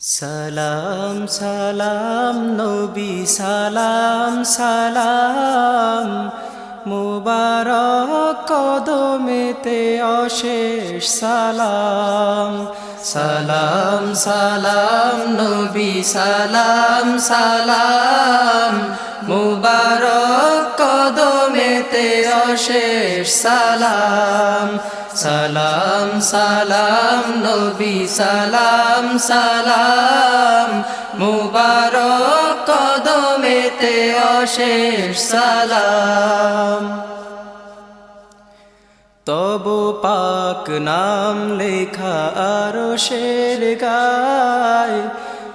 সালাম সালাম নবী সালাম সালাম মুবারক কদমেতে অশেষ সালাম। সালাম সালাম নবী সালাম সালাম মুবারক কদমেতে অশেষ সালাম। সালাম সালাম নবী সালাম সালাম মুবারক কদমেতে অশেষ সালাম। তব পাক নাম লেখা আরশের গায়,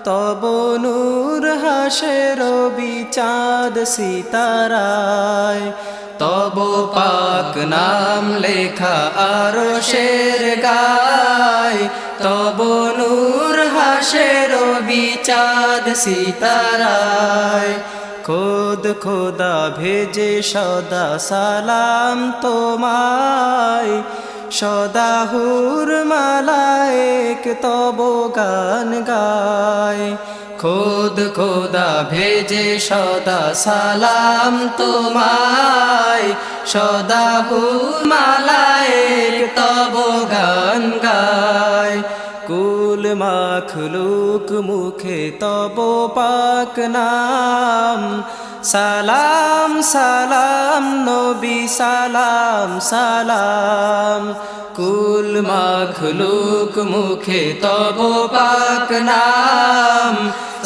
তব নূর হাসে রবি চাঁদ সিতারায়। তব পাক নাম লেখা আরশের গায়, তব নূর হাসে রবি চাঁদ সিতারায়। খোদ খোদা ভেজে সদা সালাম তোমায়, সদা হুর মালায়েক তব গান গায়। খোদ খোদা ভেজে সদা সালাম তোমায়, সদা হুর মালায়েক তব গান গায়। কুল মাখলুক মুখে তব পাক নাম, সালাম সালাম নবী সালাম সালাম। কুল মাখলুক মুখে তব পাক নাম,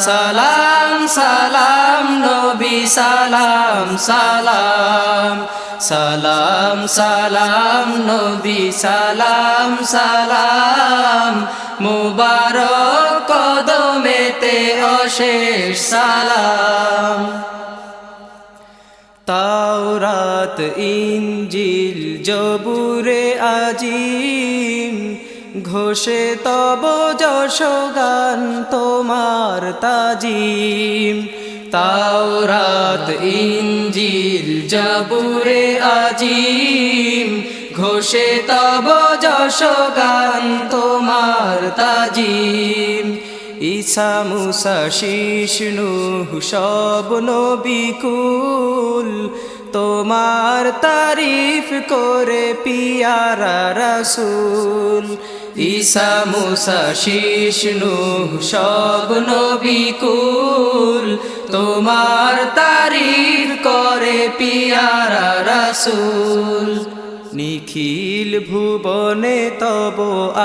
সালাম সালাম নবী সালাম সালাম। সালাম সালাম নবী সালাম সালাম মুবারক কদমেতে অশেষ সালাম। তাওরাত ইনজিল জবুরে আজিম ঘোষে তব যশগান তোমার তাজিম। তাওরাত ইনজিল জবুরে আজিম ঘোষে তব যশগান তোমার তাজিম। ঈসা মুসা শীষ নূহ সব নবী কুল তোমার তারিফ করে পিয়ারা রাসূল। ঈসা মুসা শীষ নূহ সব নবী কুল তোমার তারিফ করে পিয়ারা রাসূল। নিখিল ভুবনে তব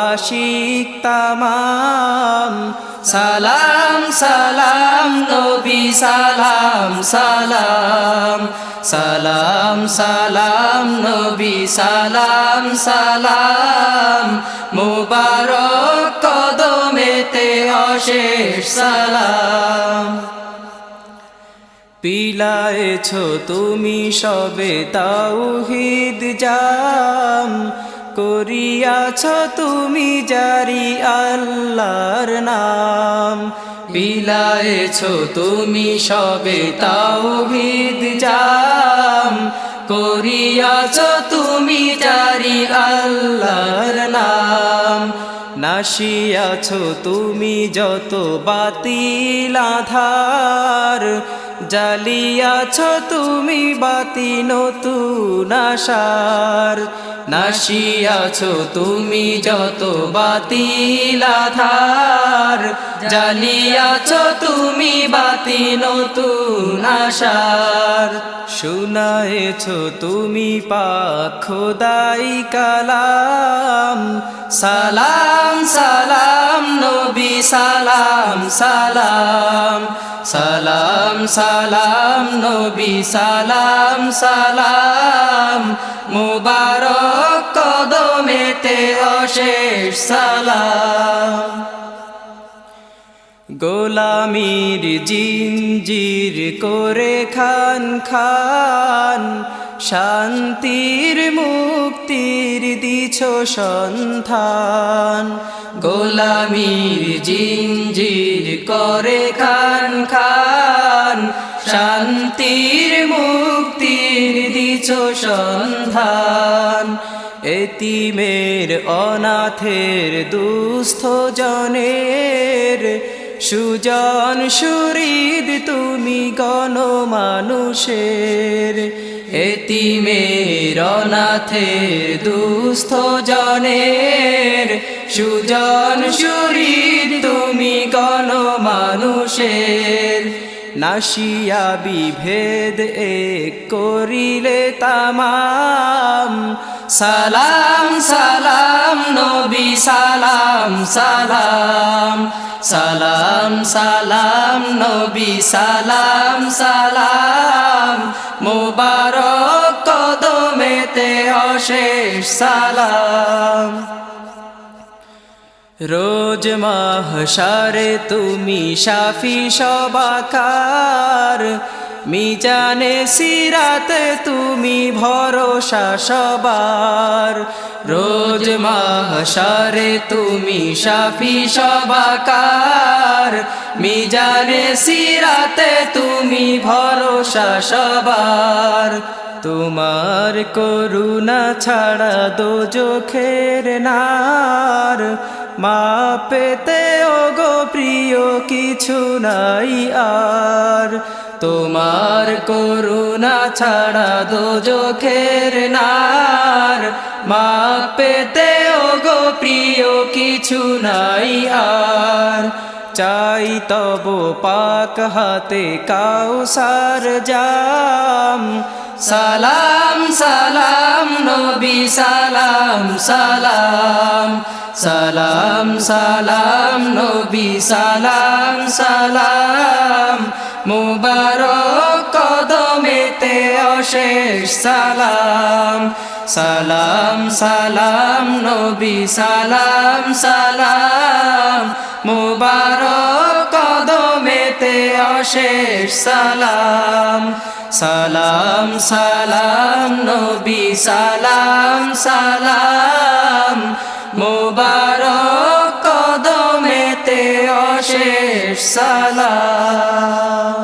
আশিক তামাম, সালাম সালাম নবী সালাম সালাম। সালাম সালাম নবী সালাম সালাম মুবারক কদমেতে অশেষ সালাম। পিলায়েছ তুমি সবে তাওহীদ জাম, করিয়াছ তুমি জারি আল্লাহর নাম। পিলায়েছ তুমি সবে তাওহীদ জাম, করিয়াছ তুমি জারি আল্লাহর নাম। নাশিয়াছ তুমি যত বাতিল আধার, জালিয়াছ তুমি বাতি নতুন আশার। নাশিয়াছ তুমি যত বাতিল আধার, জালিয়াছ তুমি বাতি নতুন আশার। শুনায়েছ তুমি পাক খোদাই কালাম, সালাম সালাম নবী সালাম সালাম। সালাম সালাম নবী সালাম সালাম মুবারক কদমেতে অশেষ সালাম। গোলামির জিঞ্জির করে খান খান, শান্তির মুক্তির দিছ সন্ধান। গোলামির জিঞ্জির করে খান খান, শান্তির মুক্তির দিছ সন্ধান। এতিমের অনাথের দুস্থ জনের সুজন সুহৃদ তুমি গণমানুষের এতিমের অনাথের দুস্থ জনের সুজন সুহৃদ তুমি গণমানুষের নাসিয়া বিভেদ এক করিলে তামাম সালাম সালাম নবী সালাম সালাম সালাম সালাম নবী সালাম সালাম মুবারক কদমেতে অশেষ সালাম রোজ মাহশারে তুমি শাফি সবাকার মিজানে সিরাতে তুমি ভরসা সবার রোজ মাহশারে তুমি শাফি সবাকার মিজানে সিরাতে তুমি ভরসা সবার তোমার করুণা ছাড়া দোজখের নার মা পেতে ওগো প্রিয় কিছু নাই আর তোমার করুণা ছাড়া দোজখের নার মা পেতে ওগো প্রিয় কিছু নাই আর চাই তব পাক হাতে কাউসার জাম সালাম সালাম নবী সালাম সালাম সালাম সালাম নবী সালাম সালাম মুবারক কদমেতে অশেষ সালাম সালাম সালাম নবী সালাম সালাম মুবারক কদমেতে অশেষ সালাম সালাম সালাম নবী সালাম সালাম মুবারক কদমেতে অশেষ সালাম।